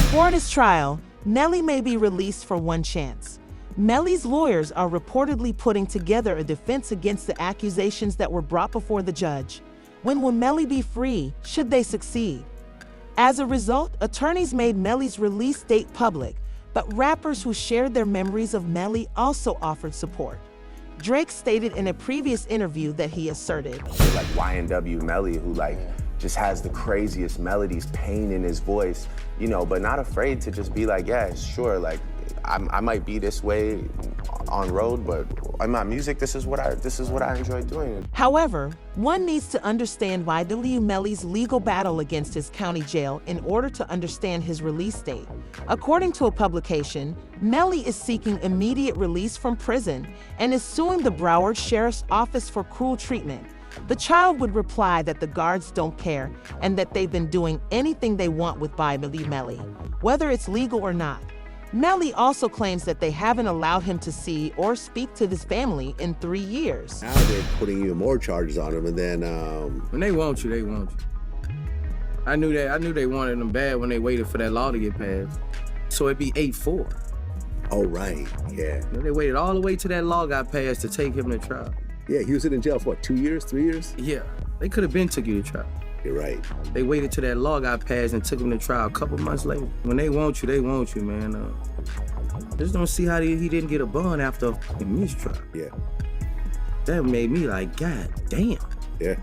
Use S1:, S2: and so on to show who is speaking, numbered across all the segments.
S1: Before his trial, Melly may be released for one chance. Melly's lawyers are reportedly putting together a defense against the accusations that were brought before the judge. When will Melly be free, should they succeed? As a result, attorneys made Melly's release date public, but rappers who shared their memories of Melly also offered support. Drake stated in a previous interview that he asserted,
S2: like YNW Melly, who just has the craziest melodies, pain in his voice, but not afraid to just be like, yeah, sure, I might be this way on road, but in my music, this is what I enjoy doing.
S1: However, one needs to understand YNW Melly's legal battle against his county jail in order to understand his release date. According to a publication, Melly is seeking immediate release from prison and is suing the Broward Sheriff's Office for cruel treatment. The child would reply that the guards don't care and that they've been doing anything they want with YNW Melly, whether it's legal or not. Melly also claims that they haven't allowed him to see or speak to his family in 3 years.
S3: Now they're putting even more charges on him, and then
S4: when they want you, they want you. I knew they wanted him bad when they waited for that law to get passed. So it'd be 8-4.
S3: Oh right, yeah.
S4: They waited all the way till that law got passed to take him to trial.
S3: Yeah, he was in jail for what, 2 years, 3 years?
S4: Yeah, they could have been took you to trial.
S3: You're right.
S4: They waited till that law got passed and took him to trial a couple months later. When they want you, man. Just don't see how he didn't get a bond after a fucking mistrial.
S3: Yeah.
S4: That made me like, God damn.
S3: Yeah.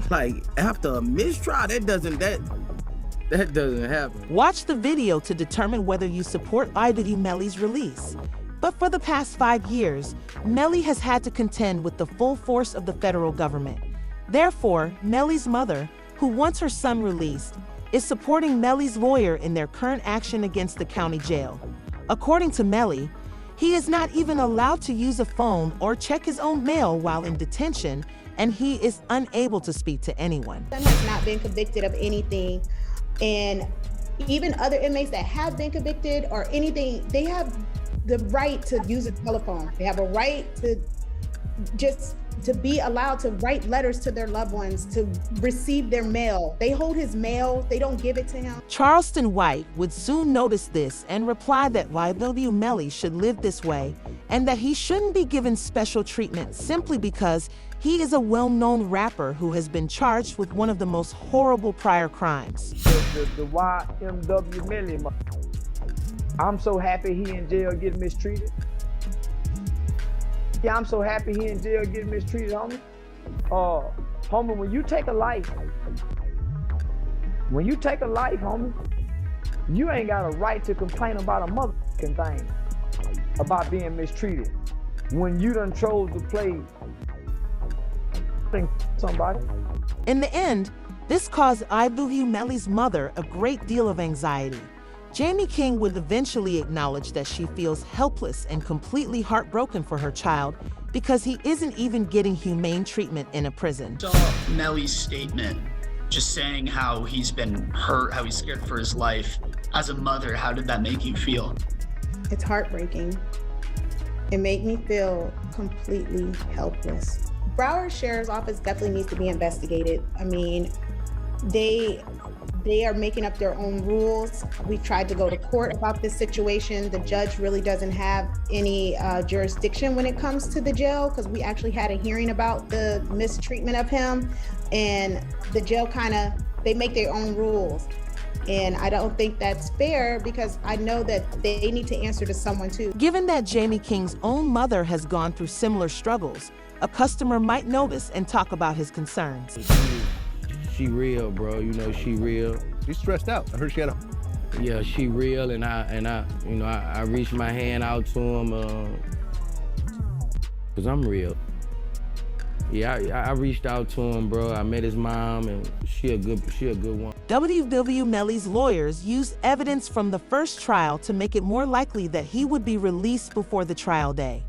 S4: Like, after a mistrial, that doesn't happen.
S1: Watch the video to determine whether you support YNW Melly's release. But for the past 5 years, Melly has had to contend with the full force of the federal government. Therefore, Melly's mother, who wants her son released, is supporting Melly's lawyer in their current action against the county jail. According to Melly, he is not even allowed to use a phone or check his own mail while in detention, and he is unable to speak to anyone.
S5: Son has not been convicted of anything, and even other inmates that have been convicted or anything, they have the right to use a telephone. They have a right to be allowed to write letters to their loved ones, to receive their mail. They hold his mail, they don't give it to him.
S1: Charleston White would soon notice this and reply that YNW Melly should live this way and that he shouldn't be given special treatment simply because he is a well-known rapper who has been charged with one of the most horrible prior crimes.
S6: The YNW Melly, I'm so happy he in jail getting mistreated. Yeah, I'm so happy he in jail getting mistreated, homie. Homie, when you take a life, homie, you ain't got a right to complain about a motherfucking thing about being mistreated. When you done chose to play somebody.
S1: In the end, this caused YNW Melly's mother a great deal of anxiety. Jamie King would eventually acknowledge that she feels helpless and completely heartbroken for her child because he isn't even getting humane treatment in a prison.
S7: I saw Melly's statement just saying how he's been hurt, how he's scared for his life. As a mother, how did that make you feel?
S5: It's heartbreaking. It made me feel completely helpless. Broward Sheriff's Office definitely needs to be investigated. I mean, they are making up their own rules. We've tried to go to court about this situation. The judge really doesn't have any jurisdiction when it comes to the jail, because we actually had a hearing about the mistreatment of him, and the jail they make their own rules. And I don't think that's fair, because I know that they need to answer to someone too.
S1: Given that Jamie King's own mother has gone through similar struggles, a customer might notice and talk about his concerns.
S4: She real, bro. She real.
S3: She's stressed out. I heard she had
S4: Yeah, she real, and I reached my hand out to him, cause I'm real. Yeah, I reached out to him, bro. I met his mom, and she a good one.
S1: YNW Melly's lawyers used evidence from the first trial to make it more likely that he would be released before the trial day.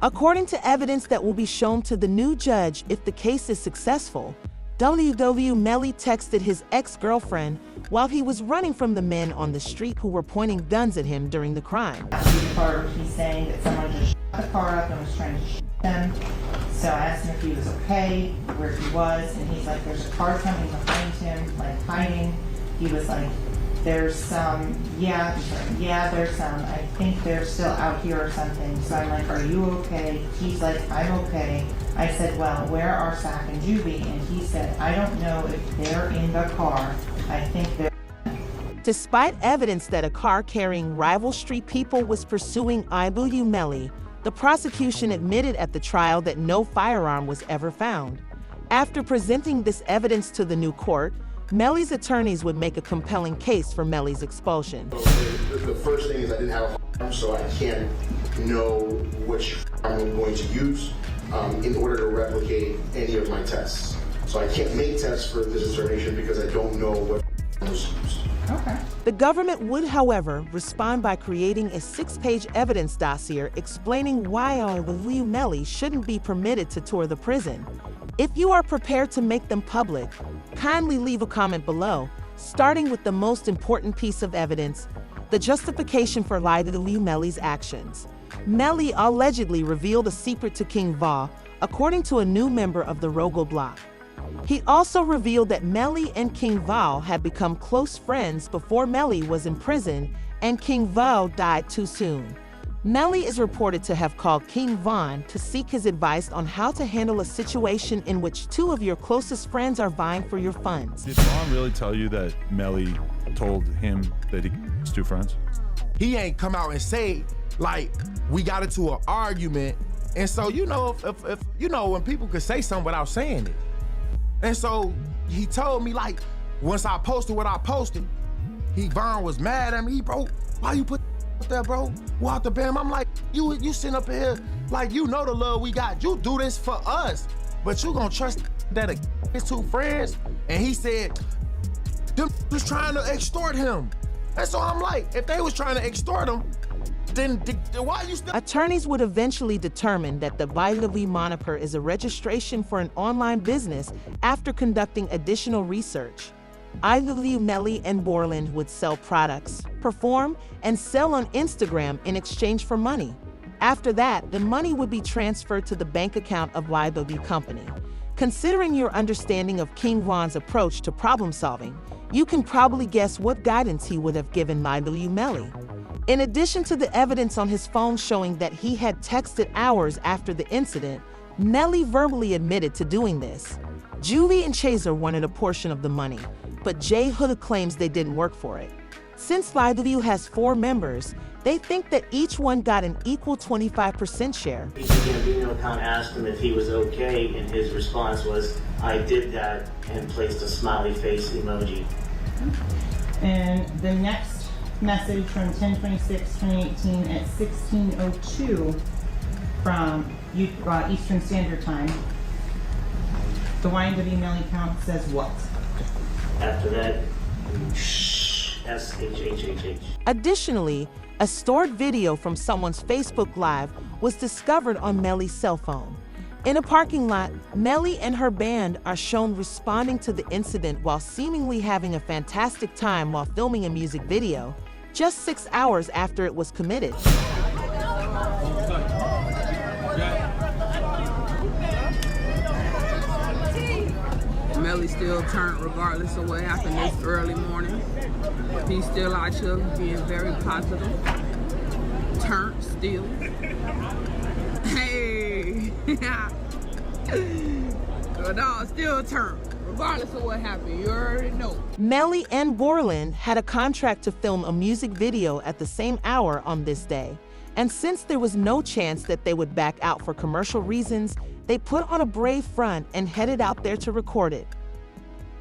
S1: According to evidence that will be shown to the new judge if the case is successful, YNW Melly texted his ex-girlfriend while he was running from the men on the street who were pointing guns at him during the crime.
S8: The part where he's saying that someone just shot the car up and was trying to shoot him. So I asked him if he was okay, where he was, and he's like, there's a car coming behind him, like hiding. He was like there's some, there's some, I think they're still out here or something. So I'm like, are you okay? He's like, I'm okay. I said, well, where are Sack and Juvie? And he said, I don't know if they're in the car. I think they're.
S1: Despite evidence that a car carrying rival street people was pursuing YNW Melly, the prosecution admitted at the trial that no firearm was ever found. After presenting this evidence to the new court, Melly's attorneys would make a compelling case for Melly's expulsion.
S9: The first thing is I didn't have a firearm, so I can't know which firearm I'm going to use in order to replicate any of my tests. So I can't make tests for this determination because I don't know what was used.
S8: Okay.
S1: The government would, however, respond by creating a 6-page evidence dossier explaining why YNW Melly shouldn't be permitted to tour the prison. If you are prepared to make them public, kindly leave a comment below, starting with the most important piece of evidence, the justification for YNW Melly's actions. Melly allegedly revealed a secret to King Va, according to a new member of the Rogel bloc. He also revealed that Melly and King Val had become close friends before Melly was in prison and King Val died too soon. Melly is reported to have called King Von to seek his advice on how to handle a situation in which two of your closest friends are vying for your funds.
S10: Did Von really tell you that Melly told him that he was two friends?
S11: He ain't come out and say, like, we got into an argument. And so, you know, if you know, when people could say something without saying it. And so he told me, like, once I posted what I posted, Von was mad at me. Bro, why you put there, bro? Walk the bam. I'm like, you sitting up here, like, you know the love we got. You do this for us, but you gonna trust that his two friends? And he said, them was trying to extort him. And so I'm like, if they was trying to extort him, then why you still?
S1: Attorneys would eventually determine that the YNW moniker is a registration for an online business after conducting additional research. YNW Melly and Borland would sell products, perform, and sell on Instagram in exchange for money. After that, the money would be transferred to the bank account of YNW Company. Considering your understanding of King Von's approach to problem solving, you can probably guess what guidance he would have given YNW Melly. In addition to the evidence on his phone showing that he had texted hours after the incident, Melly verbally admitted to doing this. Juvie and Chaser wanted a portion of the money, but Jay Huda claims they didn't work for it. Since YNW has 4 members, they think that each one got an equal 25% share.
S12: The Gambino account asked him if he was okay, and his response was, I did that, and placed a smiley face emoji.
S8: And the next message from 10/26/2018 at 16:02 from Eastern Standard Time. The YNW Melly count says what?
S12: After that, SHHHH.
S1: Additionally, a stored video from someone's Facebook Live was discovered on Melly's cell phone. In a parking lot, Melly and her band are shown responding to the incident while seemingly having a fantastic time while filming a music video, just 6 hours after it was committed.
S13: Melly still turned regardless of what happened this early morning. He's still out here being very positive. Turned still. Hey! No, still turned. Regardless of what happened, you already know.
S1: Melly and Borland had a contract to film a music video at the same hour on this day. And since there was no chance that they would back out for commercial reasons, they put on a brave front and headed out there to record it.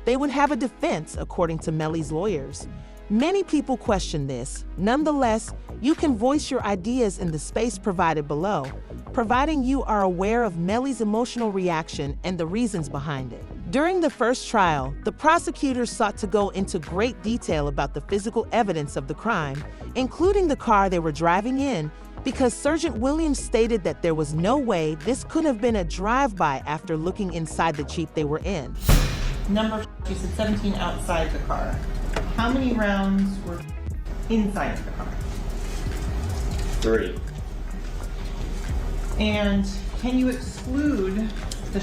S1: They would have a defense, according to Melly's lawyers. Many people question this. Nonetheless, you can voice your ideas in the space provided below, providing you are aware of Melly's emotional reaction and the reasons behind it. During the first trial, the prosecutors sought to go into great detail about the physical evidence of the crime, including the car they were driving in, because Sergeant Williams stated that there was no way this could have been a drive-by after looking inside the Jeep they were in.
S8: Number, you said 17 outside the car. How many rounds were inside the car?
S12: 3.
S8: And can you exclude the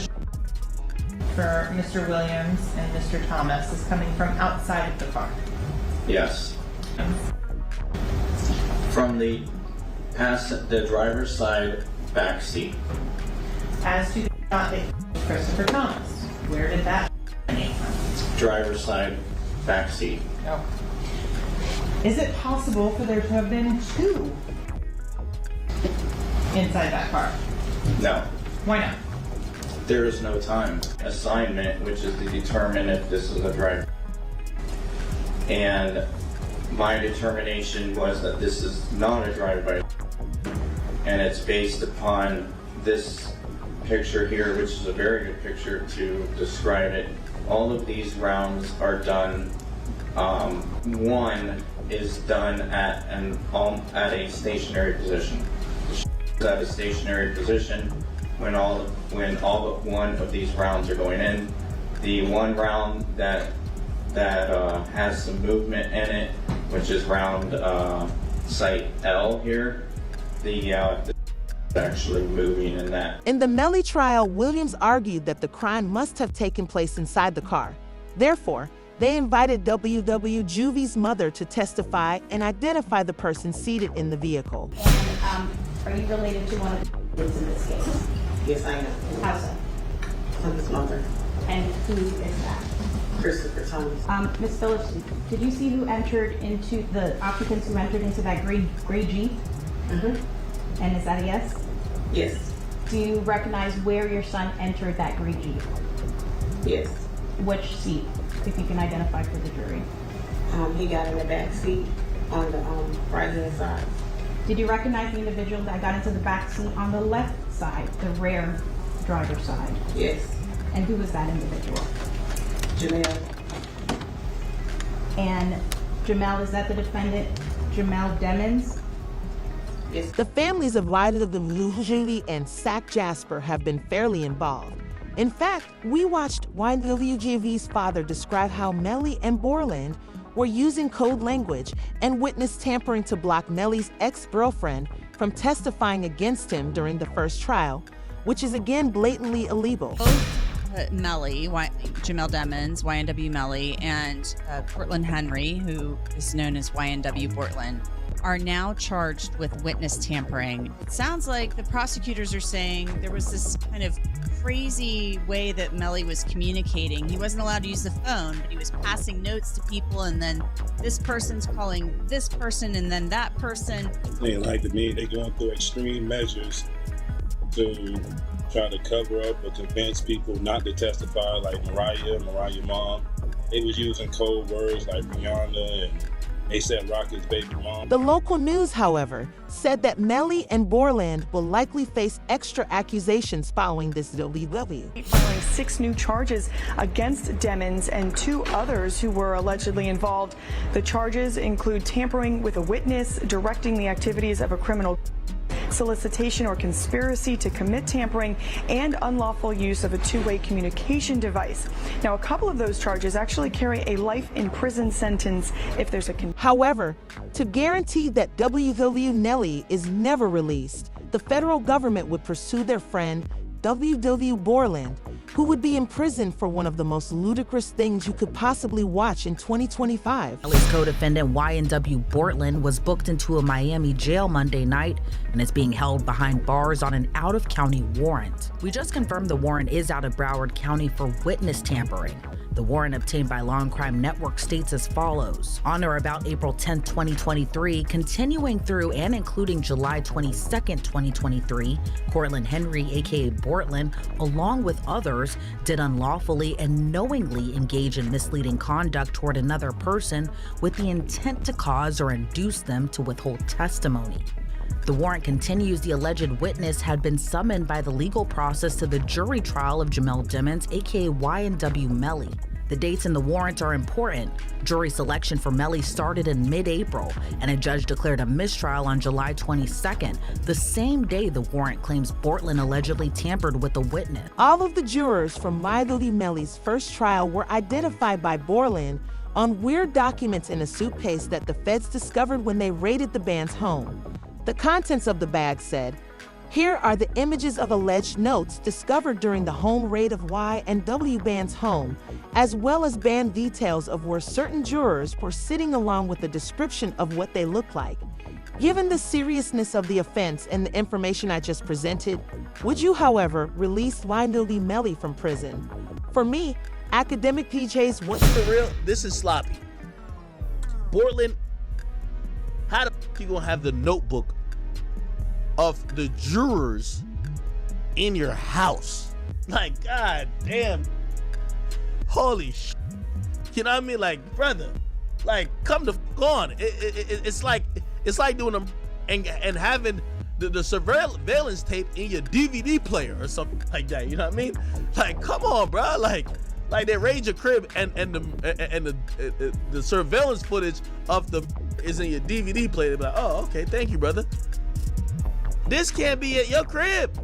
S8: for Mr. Williams and Mr. Thomas is coming from outside of the car?
S14: Yes. From the driver's side back seat.
S8: As to the shot that Christopher Thomas, where did that emanate from?
S14: Driver's side back seat.
S8: No. Is it possible for there to have been two inside that car?
S14: No.
S8: Why not?
S14: There is no time assignment, which is to determine if this is a driver. And my determination was that this is not a drive-by. And it's based upon this picture here, which is a very good picture to describe it. All of these rounds are done. One is done at a stationary position. At a stationary position when all but one of these rounds are going in. The one round that has some movement in it, which is round site L here, the actually moving in that.
S1: In the Melly trial, Williams argued that the crime must have taken place inside the car. Therefore, they invited W.W. Juvie's mother to testify and identify the person seated in the vehicle.
S15: And are you related to one of the kids in this case?
S16: Yes, I am.
S15: How so?
S16: I'm his mother.
S15: And who is that?
S16: Christopher Thomas.
S15: Ms. Phillips, did you see who entered into the occupants who entered into that gray Jeep?
S16: Mm-hmm.
S15: And is that a yes?
S16: Yes.
S15: Do you recognize where your son entered that gray Jeep?
S16: Yes.
S15: Which seat, if you can identify for the jury?
S16: He got in the back seat on the right hand side.
S15: Did you recognize the individual that got into the back seat on the left side, the rear driver's side?
S16: Yes.
S15: And who was that individual?
S16: Jamel.
S15: And Jamel, is that the defendant, Jamel Demons?
S16: Yes.
S1: The families of YNW and Sack Jasper have been fairly involved. In fact, we watched YNW's father describe how Melly and Borland were using code language and witness tampering to block Melly's ex-girlfriend from testifying against him during the first trial, which is again blatantly illegal.
S17: Melly, Jamel Demons, YNW Melly, and Portland Henry, who is known as YNW Portland, are now charged with witness tampering. It sounds like the prosecutors are saying there was this kind of crazy way that Melly was communicating. He wasn't allowed to use the phone, but he was passing notes to people, and then this person's calling this person and then that person.
S18: They like to me, they're going through extreme measures to try to cover up or convince people not to testify, like Mariah mom. They was using code words like Rihanna, and they said Rocket's baby mom.
S1: The local news, however, said that Melly and Borland will likely face extra accusations following this WW.
S19: Filing 6 new charges against Demons and 2 others who were allegedly involved. The charges include tampering with a witness, directing the activities of a criminal, solicitation or conspiracy to commit tampering, and unlawful use of a two-way communication device. Now, a couple of those charges actually carry a life in prison sentence if there's a
S1: However, to guarantee that WW Melly is never released, the federal government would pursue their friend WW Borland, who would be imprisoned for one of the most ludicrous things you could possibly watch in 2025.
S20: Melly's co-defendant YNW Borland was booked into a Miami jail Monday night and is being held behind bars on an out-of-county warrant. We just confirmed the warrant is out of Broward County for witness tampering. The warrant obtained by Law and Crime Network states as follows. On or about April 10, 2023, continuing through and including July 22, 2023, Cortland Henry, aka Bortland, along with others, did unlawfully and knowingly engage in misleading conduct toward another person with the intent to cause or induce them to withhold testimony. The warrant continues the alleged witness had been summoned by the legal process to the jury trial of Jamel Demons, aka YNW Melly. The dates in the warrant are important. Jury selection for Melly started in mid-April, and a judge declared a mistrial on July 22nd, the same day the warrant claims Bortland allegedly tampered with the witness.
S1: All of the jurors from YNW Melly's first trial were identified by Borland on weird documents in a suitcase that the feds discovered when they raided the band's home. The contents of the bag said, Here are the images of alleged notes discovered during the home raid of YNW Band's home, as well as band details of where certain jurors were sitting along with a description of what they look like. Given the seriousness of the offense and the information I just presented, would you, however, release YNW Melly from prison? For me, academic PJs want
S21: for real. This is sloppy. Portland, how the f you gonna have the notebook of the jurors in your house? Like, god damn. Holy shit. You know what I mean? Like, brother, like, come the f on. It's like doing them and having the surveillance tape in your DVD player or something like that. You know what I mean? Like, come on, bro. Like they raid your crib and the surveillance footage of the is in your DVD player. They be like, oh, okay, thank you, brother. This can't be at your crib.